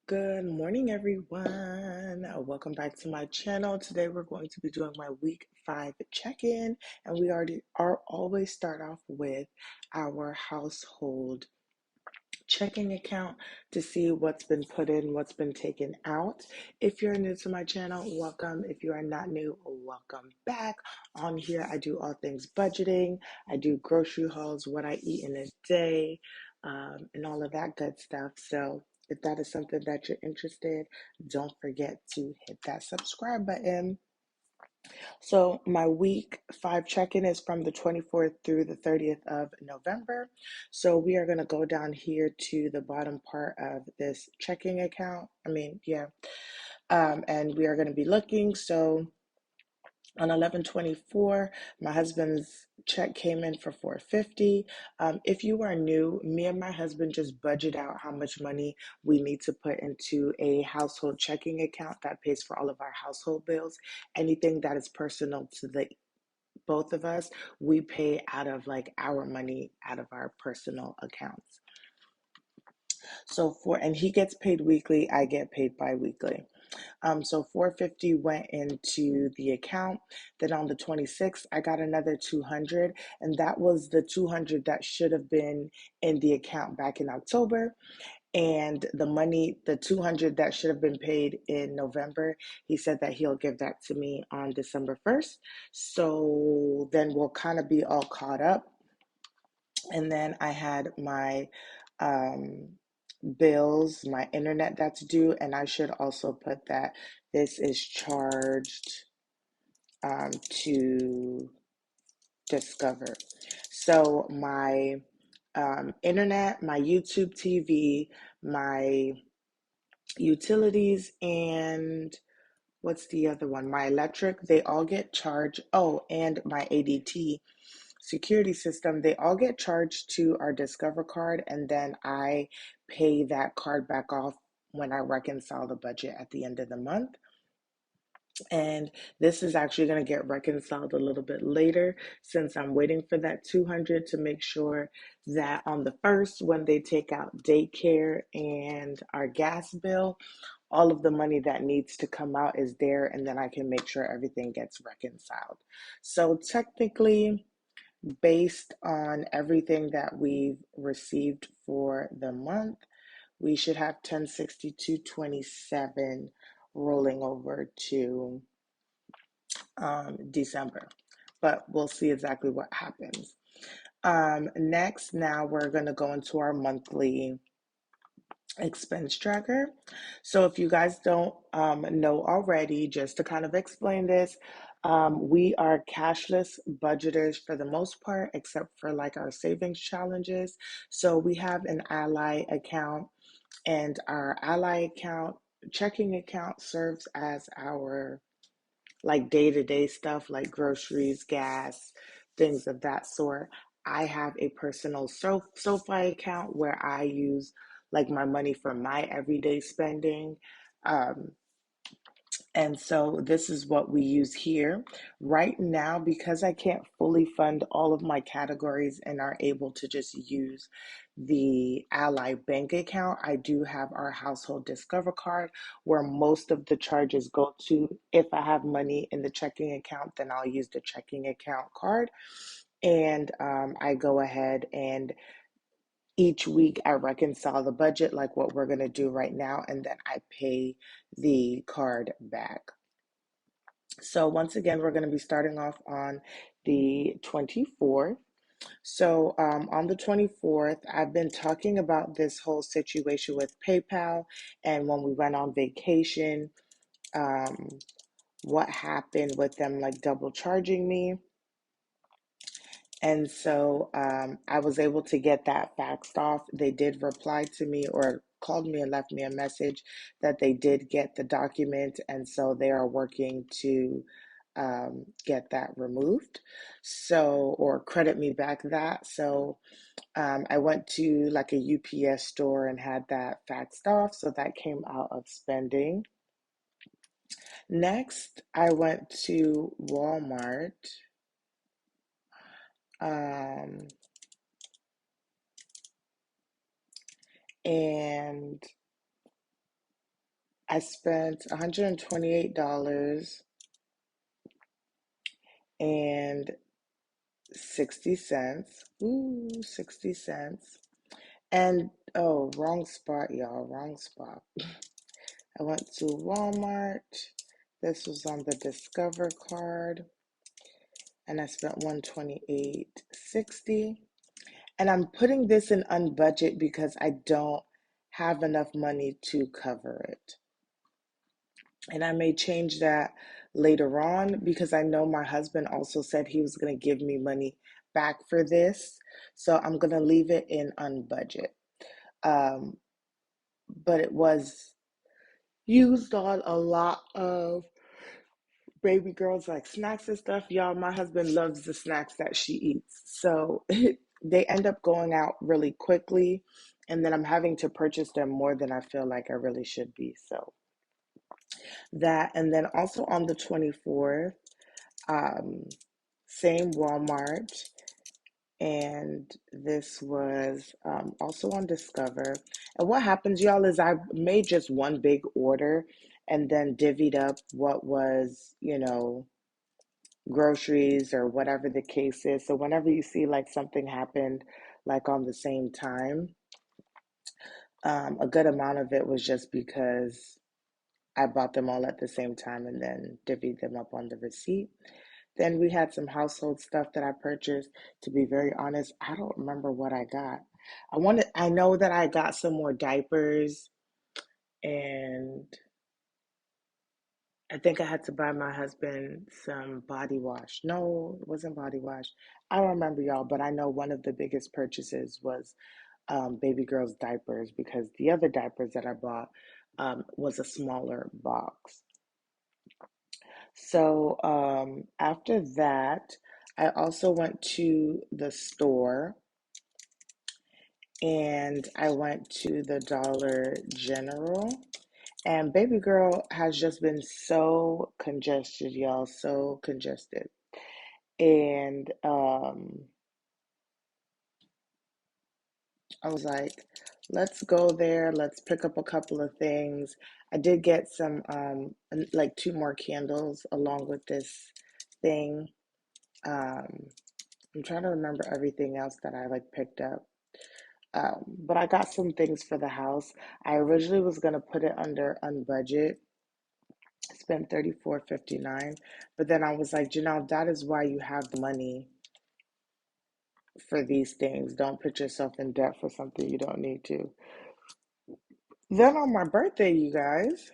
Good morning, everyone. Welcome back to my channel. Today we're going to be doing my week 5 check-in, and we already are always start off with our household checking account to see what's been put in, what's been taken out. If you're new to my channel, welcome. If you are not new, welcome back. On here, I do all things budgeting. I do grocery hauls, what I eat in a day, and all of that good stuff. So if that is something that you're interested, don't forget to hit that subscribe button. So my week 5 check-in is from the 24th through the 30th of November. So we are going to go down here to the bottom part of this checking account. And we are going to be looking. So on 11/24, my husband's check came in for 450. If you are new, me and my husband just budget out how much money we need to put into a household checking account that pays for all of our household bills. Anything that is personal to the both of us, we pay out of like our money out of our personal accounts. And he gets paid weekly, I get paid bi-weekly. So 450 went into the account. Then on the 26th, I got another 200, and that was the 200 that should have been in the account back in October. And the 200 that should have been paid in November, he said that he'll give that to me on December 1st. So then we'll kind of be all caught up. And then I had my um, bills, my internet that's due, and I should also put that this is charged to Discover. So my internet, my YouTube TV, my utilities, and what's the other one? My electric, they all get charged. Oh, and my ADT security system, they all get charged to our Discover card, and then I pay that card back off when I reconcile the budget at the end of the month. And this is actually going to get reconciled a little bit later since I'm waiting for that 200 to make sure that on the first, when they take out daycare and our gas bill, all of the money that needs to come out is there, and then I can make sure everything gets reconciled. So technically, based on everything that we've received for the month, we should have 1062.27 rolling over to December, but we'll see exactly what happens. Next, now we're going to go into our monthly expense tracker. So if you guys don't know already, just to kind of explain this, we are cashless budgeters for the most part, except for like our savings challenges. So we have an Ally account, and our Ally account checking account serves as our like day-to-day stuff like groceries, gas, things of that sort. I have a personal SoFi account where I use like my money for my everyday spending. Um, and so this is what we use here. Right now, because I can't fully fund all of my categories and are able to just use the Ally Bank account, I do have our household Discover card where most of the charges go to. If I have money in the checking account, then I'll use the checking account card. And I go ahead and each week I reconcile the budget like what we're going to do right now, and then I pay the card back. So once again, we're going to be starting off on the 24th. So on the 24th, I've been talking about this whole situation with PayPal and when we went on vacation, um, what happened with them like double charging me. And so I was able to get that faxed off. They did reply to me or called me and left me a message that they did get the document. And so they are working to get that removed. So, or credit me back that. So I went to like a UPS store and had that faxed off. So that came out of spending. Next, I went to Walmart. Um, and I spent $128 and 60 cents. Ooh, 60 cents. And oh, wrong spot, y'all, wrong spot. I went to Walmart. This was on the Discover card, and I spent 128.60. And I'm putting this in unbudget because I don't have enough money to cover it. And I may change that later on because I know my husband also said he was going to give me money back for this. So I'm going to leave it in unbudget. Um, but it was used on a lot of baby girls like snacks and stuff. Y'all, my husband loves the snacks that she eats. So they end up going out really quickly. And then I'm having to purchase them more than I feel like I really should be. So that, and then also on the 24th, um, same Walmart. And this was also on Discover. And what happens, y'all, is I made just one big order and then divvied up what was, groceries or whatever the case is. So whenever you see like something happened like on the same time, a good amount of it was just because I bought them all at the same time and then divvied them up on the receipt. Then we had some household stuff that I purchased. To be very honest, I don't remember what I got. I know that I got some more diapers, and I think I had to buy my husband some body wash. No, it wasn't body wash. I don't remember, y'all, but I know one of the biggest purchases was baby girl's diapers because the other diapers that I bought was a smaller box. So after that, I also went to the store and I went to the Dollar General. And baby girl has just been so congested, y'all, so congested. And I was like, let's go there, let's pick up a couple of things. I did get some, like two more candles along with this thing. Um, I'm trying to remember everything else that I like picked up. But I got some things for the house. I originally was gonna put it under unbudget, spent 34.59, but then I was like, that is why you have the money for these things. Don't put yourself in debt for something you don't need to. Then on my birthday, you guys,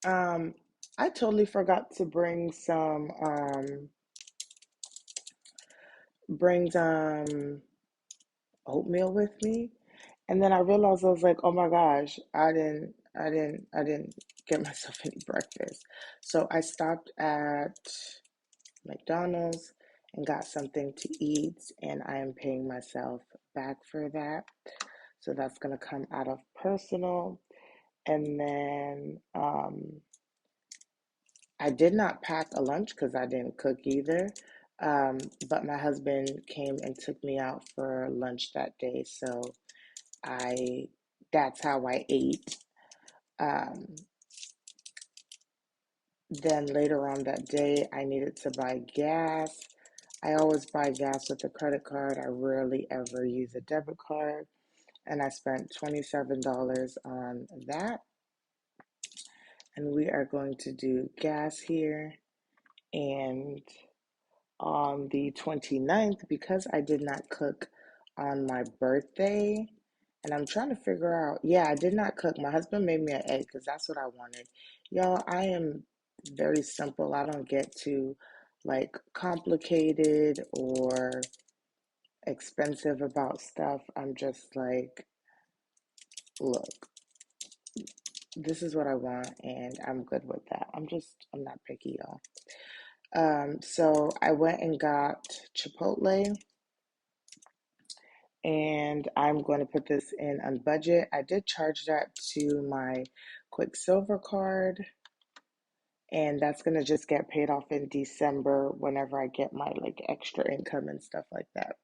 um, I totally forgot to bring some oatmeal with me. And then I realized I was like, oh my gosh, I didn't get myself any breakfast. So I stopped at McDonald's and got something to eat, and I am paying myself back for that. So that's gonna come out of personal. And then I did not pack a lunch because I didn't cook either. But my husband came and took me out for lunch that day. So I that's how I ate. Um, then later on that day, I needed to buy gas. I always buy gas with a credit card. I rarely ever use a debit card. And I spent $27 on that. And we are going to do gas here. And on the 29th, because I did not cook on my birthday, and I'm trying to figure out, yeah, I did not cook. My husband made me an egg because that's what I wanted. Y'all, I am very simple. I don't get too like complicated or expensive about stuff. I'm just like, look, this is what I want and I'm good with that. I'm not picky, y'all. So I went and got Chipotle and I'm going to put this in on budget. I did charge that to my Quicksilver card, and that's going to just get paid off in December whenever I get my like extra income and stuff like that.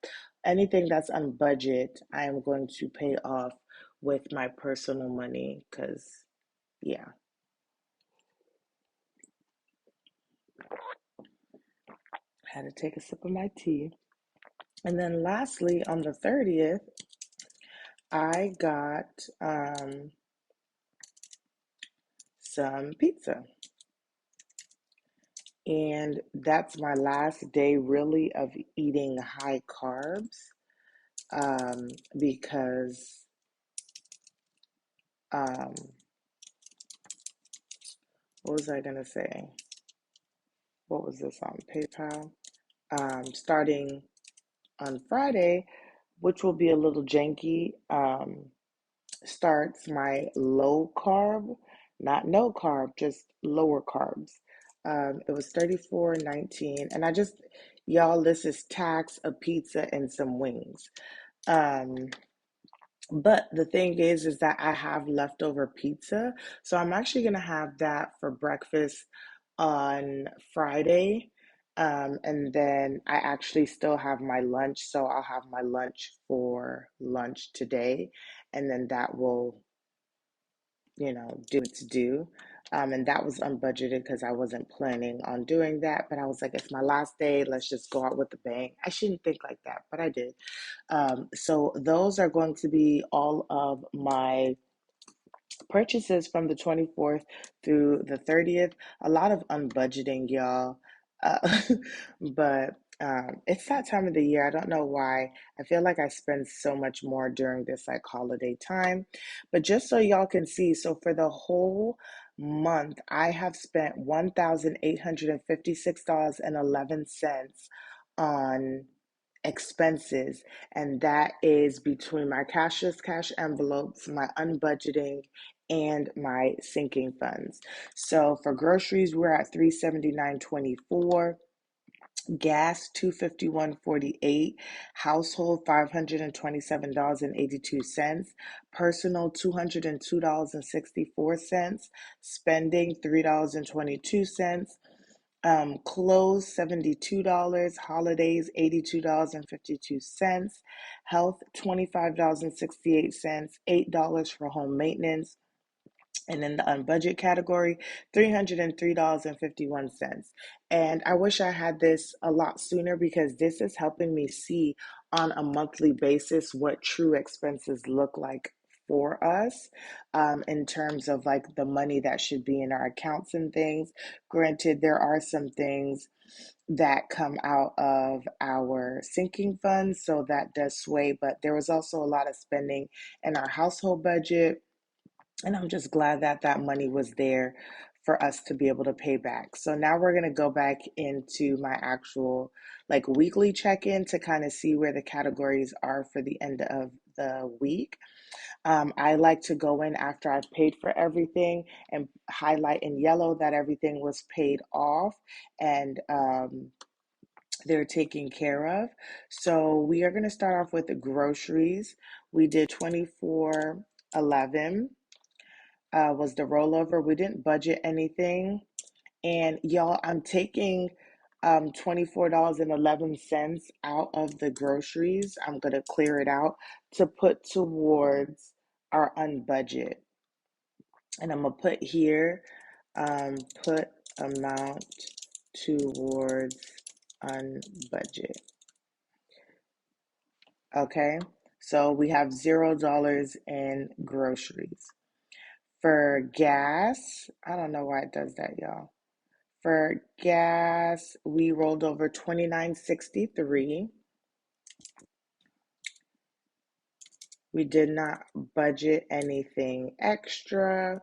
Anything that's on budget, I am going to pay off with my personal money because Yeah, had to take a sip of my tea. And then lastly, on the 30th, I got some pizza. And that's my last day really of eating high carbs because um, what was I going to say? What was this on PayPal? Starting on Friday, which will be a little janky, starts my low carb, not no carb, just lower carbs. It was 34.19, and y'all, this is tax, a pizza, and some wings. Um, but the thing is that I have leftover pizza, so I'm actually gonna have that for breakfast on Friday. And then I actually still have my lunch, so I'll have my lunch for lunch today, and then that will, do its due. And that was unbudgeted because I wasn't planning on doing that. But I was like, it's my last day. Let's just go out with a bang. I shouldn't think like that, but I did. So those are going to be all of my purchases from the 24th through the 30th. A lot of unbudgeting, y'all. Uh, but it's that time of the year. I don't know why. I feel like I spend so much more during this like holiday time. But just so y'all can see, so for the whole month, I have spent $1,856.11 on expenses, and that is between my cashless cash envelopes, my unbudgeting, and my sinking funds. So for groceries, we're at 379.24, gas 251.48, household $527.82, personal $202.64, spending $3.22, clothes $72, holidays $82.52, health $25.68, $8 for home maintenance, and in the unbudget category, $303.51. And I wish I had this a lot sooner because this is helping me see on a monthly basis what true expenses look like for us, in terms of like the money that should be in our accounts and things. Granted, there are some things that come out of our sinking funds, so that does sway, but there was also a lot of spending in our household budget, and I'm just glad that that money was there for us to be able to pay back. So now we're going to go back into my actual like weekly check-in to kind of see where the categories are for the end of the week. I like to go in after I've paid for everything and highlight in yellow that everything was paid off and they're taken care of. So we are going to start off with the groceries. We did 24.11 was the rollover. We didn't budget anything. And y'all, I'm taking $24.11 out of the groceries. I'm going to clear it out to put towards our unbudget. And I'm going to put here, put amount towards unbudget. Okay. So we have $0 in groceries. For gas, I don't know why it does that, y'all. For gas, we rolled over 29.63. We did not budget anything extra.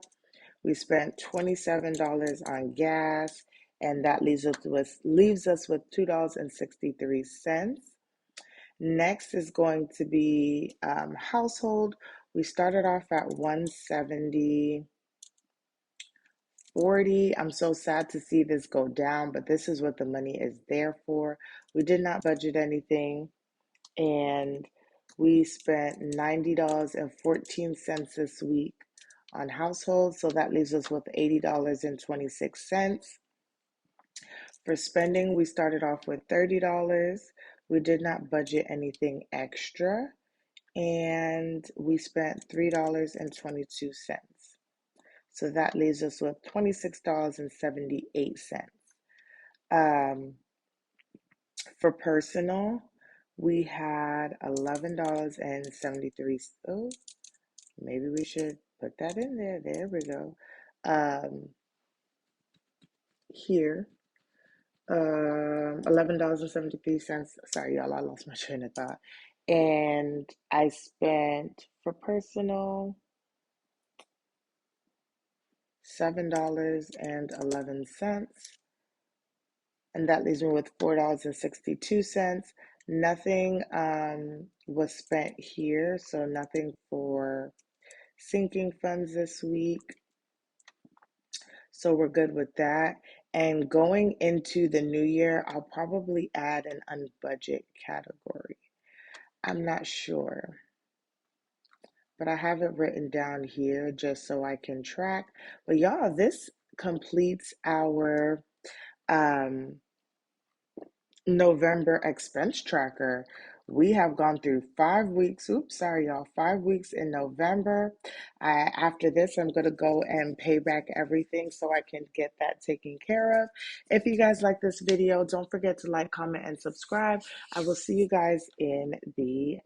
We spent $27 on gas, and that leaves us with $2.63. Next is going to be household. We started off at 170. 40. I'm so sad to see this go down, but this is what the money is there for. We did not budget anything, and we spent $90.14 this week on households, so that leaves us with $80.26. For spending, we started off with $30. We did not budget anything extra, and we spent $3.22. So that leaves us with $26.78. Um, for personal, we had $11.73. Oh, maybe we should put that in there. There we go. Here, $11.73. Sorry, y'all, I lost my train of thought. And I spent for personal $7.11. And that leaves me with $4.62. Nothing was spent here, so nothing for sinking funds this week. So we're good with that. And going into the new year, I'll probably add an unbudget category. I'm not sure, but I have it written down here just so I can track. But y'all, this completes our um November expense tracker. We have gone through 5 weeks. Oops, sorry, y'all. 5 weeks in November. After this, I'm going to go and pay back everything so I can get that taken care of. If you guys like this video, don't forget to like, comment, and subscribe. I will see you guys in the